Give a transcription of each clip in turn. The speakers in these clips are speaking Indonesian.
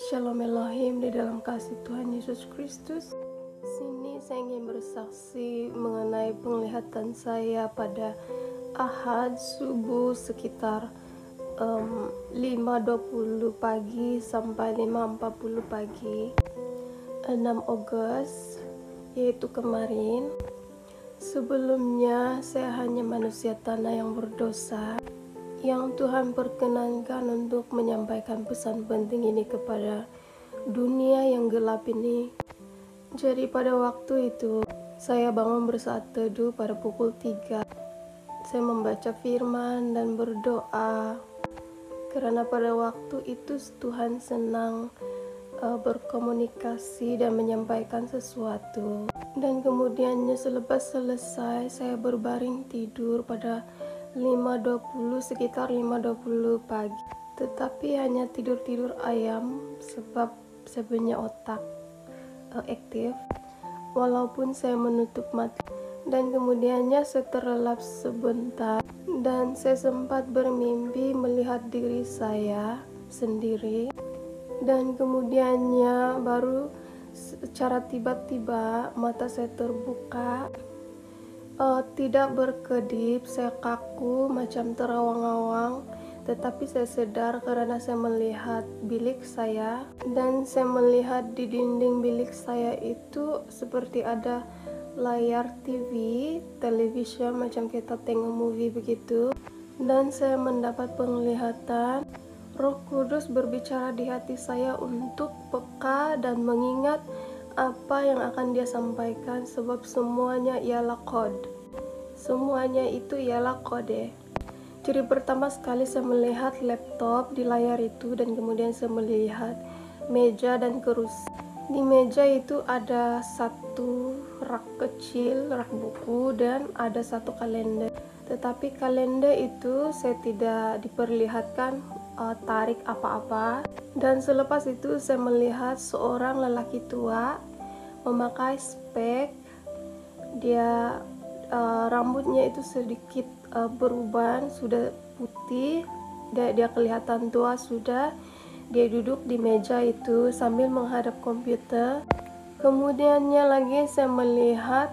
Shalom Elohim di dalam kasih Tuhan Yesus Kristus. Sini saya ingin bersaksi mengenai penglihatan saya pada Ahad subuh sekitar 5.20 pagi sampai 5.40 pagi 6 Agustus, yaitu kemarin. Sebelumnya saya hanya manusia tanah yang berdosa, yang Tuhan perkenankan untuk menyampaikan pesan penting ini kepada dunia yang gelap ini. Jadi pada waktu itu saya bangun bersaat teduh pada pukul 3. Saya membaca firman dan berdoa, karena pada waktu itu Tuhan senang berkomunikasi dan menyampaikan sesuatu. Dan kemudiannya selepas selesai saya berbaring tidur pada 5.20, sekitar 5.20 pagi. Tetapi hanya tidur-tidur ayam sebab saya punya otak aktif walaupun saya menutup mata. Dan kemudiannya saya terlelap sebentar dan saya sempat bermimpi melihat diri saya sendiri. Dan kemudiannya baru secara tiba-tiba mata saya terbuka. Tidak berkedip, saya kaku macam terawang-awang, tetapi saya sadar karena saya melihat bilik saya, dan saya melihat di dinding bilik saya itu seperti ada layar television macam kita tengok movie begitu. Dan saya mendapat penglihatan Roh Kudus berbicara di hati saya untuk peka dan mengingat apa yang akan dia sampaikan, sebab semuanya ialah kode. Semuanya itu ialah kode. Jadi pertama sekali saya melihat laptop di layar itu, dan kemudian saya melihat meja dan kursi. Di meja itu ada satu rak kecil, rak buku, dan ada satu kalender. Tetapi kalender itu saya tidak diperlihatkan tarik apa-apa. Dan selepas itu saya melihat seorang lelaki tua memakai spek. Dia rambutnya itu sedikit beruban, sudah putih. Dia kelihatan tua sudah. Dia duduk di meja itu sambil menghadap komputer. Kemudiannya lagi saya melihat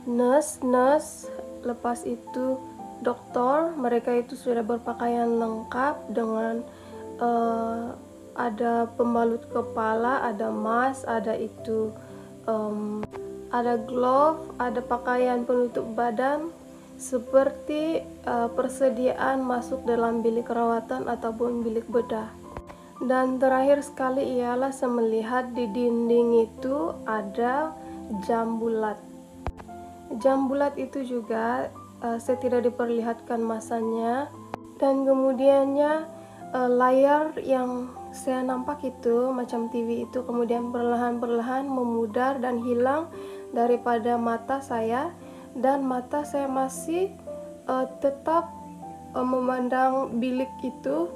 nurse, lepas itu dokter. Mereka itu sudah berpakaian lengkap dengan ada pembalut kepala, ada mask, ada itu ada glove, ada pakaian penutup badan, seperti persediaan masuk dalam bilik rawatan ataupun bilik bedah. Dan terakhir sekali ialah saya melihat di dinding itu ada jam bulat. Jam bulat itu juga saya tidak diperlihatkan masanya. Dan kemudiannya layar yang saya nampak itu macam TV itu kemudian perlahan-perlahan memudar dan hilang daripada mata saya, dan mata saya masih tetap memandang bilik itu.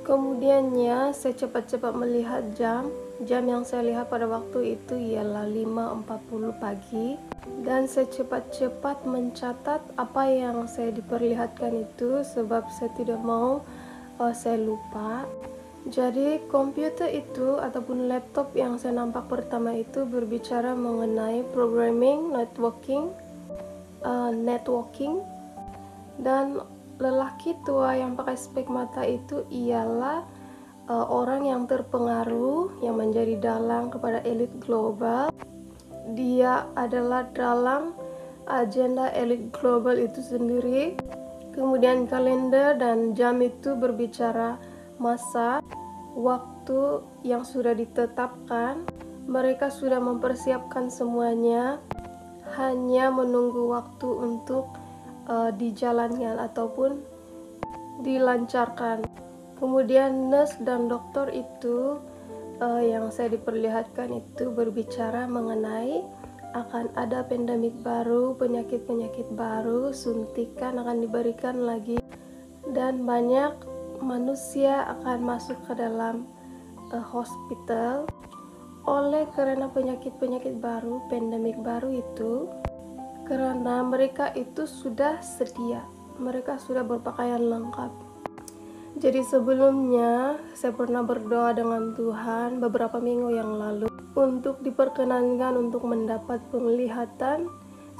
Kemudiannya saya cepat-cepat melihat jam yang saya lihat pada waktu itu ialah 5.40 pagi, dan saya cepat-cepat mencatat apa yang saya diperlihatkan itu, sebab saya tidak mau saya lupa. Jadi komputer itu ataupun laptop yang saya nampak pertama itu berbicara mengenai programming, networking, dan lelaki tua yang pakai spek mata itu ialah orang yang terpengaruh, yang menjadi dalang kepada elit global. Dia adalah dalang agenda elit global itu sendiri. Kemudian kalender dan jam itu berbicara masa, waktu yang sudah ditetapkan. Mereka sudah mempersiapkan semuanya, hanya menunggu waktu untuk dijalankan ataupun dilancarkan. Kemudian nurse dan dokter itu yang saya diperlihatkan itu berbicara mengenai akan ada pandemik baru, penyakit-penyakit baru, suntikan akan diberikan lagi, dan banyak manusia akan masuk ke dalam hospital oleh karena penyakit-penyakit baru, pandemik baru itu, karena mereka itu sudah sedia, mereka sudah berpakaian lengkap. Jadi sebelumnya saya pernah berdoa dengan Tuhan beberapa minggu yang lalu untuk diperkenankan untuk mendapat penglihatan,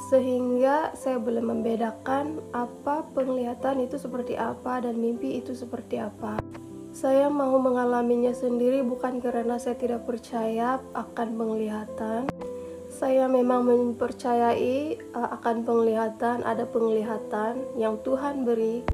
sehingga saya boleh membedakan apa penglihatan itu seperti apa dan mimpi itu seperti apa. Saya mau mengalaminya sendiri bukan karena saya tidak percaya akan penglihatan. Saya memang mempercayai akan penglihatan, ada penglihatan yang Tuhan beri.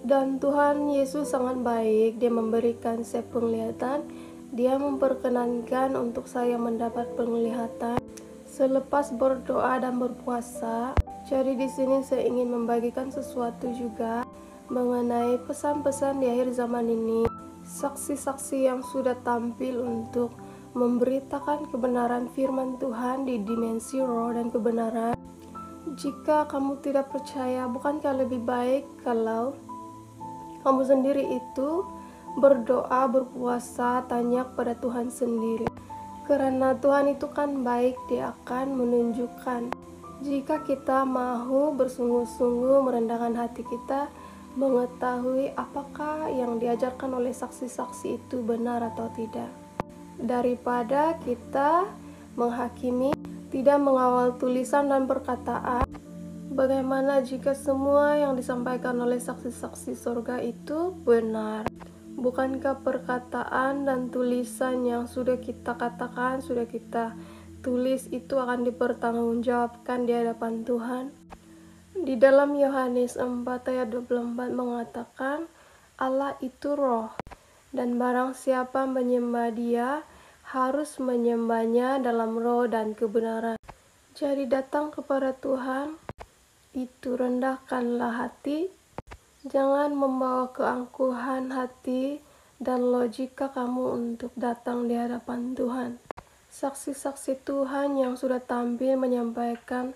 Dan Tuhan Yesus sangat baik, Dia memberikan saya penglihatan, Dia memperkenankan untuk saya mendapat penglihatan selepas berdoa dan berpuasa. Jadi di sini saya ingin membagikan sesuatu juga mengenai pesan-pesan di akhir zaman ini. Saksi-saksi yang sudah tampil untuk memberitakan kebenaran firman Tuhan di dimensi roh dan kebenaran. Jika kamu tidak percaya, bukankah lebih baik kalau kamu sendiri itu berdoa, berpuasa, tanya kepada Tuhan sendiri. Karena Tuhan itu kan baik, Dia akan menunjukkan. Jika kita mau bersungguh-sungguh merendahkan hati kita, mengetahui apakah yang diajarkan oleh saksi-saksi itu benar atau tidak. Daripada kita menghakimi, tidak mengawal tulisan dan perkataan. Bagaimana jika semua yang disampaikan oleh saksi-saksi surga itu benar? Bukankah perkataan dan tulisan yang sudah kita katakan, sudah kita tulis itu akan dipertanggungjawabkan di hadapan Tuhan? Di dalam Yohanes 4 ayat 24 mengatakan, Allah itu roh, dan barang siapa menyembah Dia, harus menyembahnya dalam roh dan kebenaran. Jadi datang kepada Tuhan, itu rendahkanlah hati, jangan membawa keangkuhan hati dan logika kamu untuk datang di hadapan Tuhan. Saksi-saksi Tuhan yang sudah tampil menyampaikan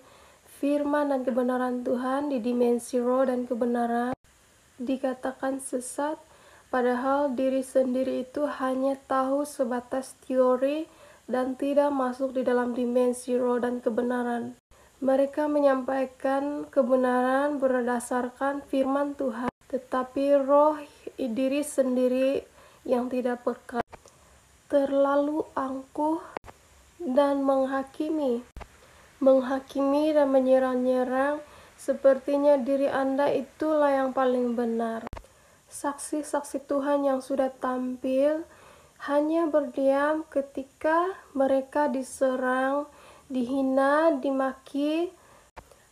firman dan kebenaran Tuhan di dimensi roh dan kebenaran dikatakan sesat, padahal diri sendiri itu hanya tahu sebatas teori dan tidak masuk di dalam dimensi roh dan kebenaran. Mereka menyampaikan kebenaran berdasarkan firman Tuhan, tetapi roh diri sendiri yang tidak peka, terlalu angkuh dan menghakimi dan menyerang-nyerang, sepertinya diri Anda itulah yang paling benar. Saksi-saksi Tuhan yang sudah tampil hanya berdiam ketika mereka diserang, dihina, dimaki,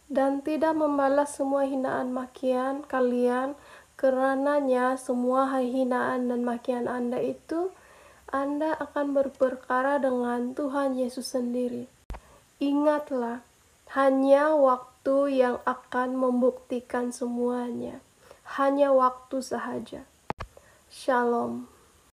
dan tidak membalas semua hinaan makian kalian. Karenanya semua hinaan dan makian Anda itu, Anda akan berperkara dengan Tuhan Yesus sendiri. Ingatlah, hanya waktu yang akan membuktikan semuanya. Hanya waktu sahaja. Shalom.